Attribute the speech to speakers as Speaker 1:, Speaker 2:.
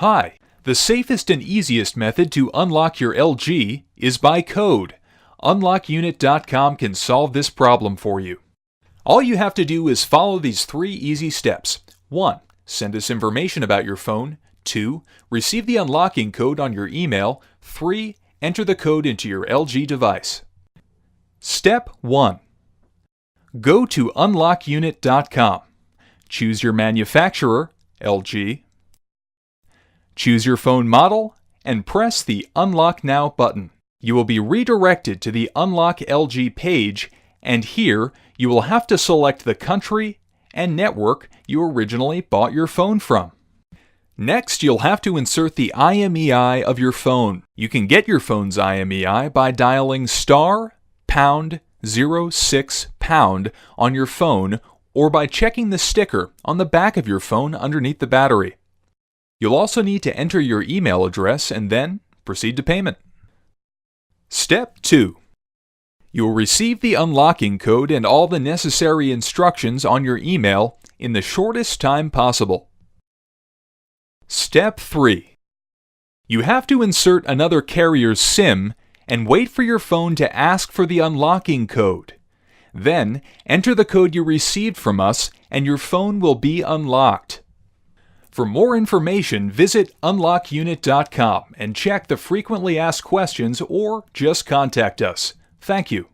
Speaker 1: Hi, the safest and easiest method to unlock your LG is by code. UnlockUnit.com can solve this problem for you. All you have to do is follow these 3 easy steps. 1. Send us information about your phone. 2. Receive the unlocking code on your email. 3. Enter the code into your LG device. Step 1. Go to UnlockUnit.com. Choose your manufacturer, LG. Choose your phone model and press the Unlock Now button. You will be redirected to the Unlock LG page, and here you will have to select the country and network you originally bought your phone from. Next, you'll have to insert the IMEI of your phone. You can get your phone's IMEI by dialing *#06# on your phone, or by checking the sticker on the back of your phone underneath the battery. You'll also need to enter your email address and then proceed to payment. Step 2. You will receive the unlocking code and all the necessary instructions on your email in the shortest time possible. Step 3. You have to insert another carrier's SIM and wait for your phone to ask for the unlocking code. Then, enter the code you received from us and your phone will be unlocked. For more information, visit UnlockUnit.com and check the frequently asked questions or just contact us. Thank you.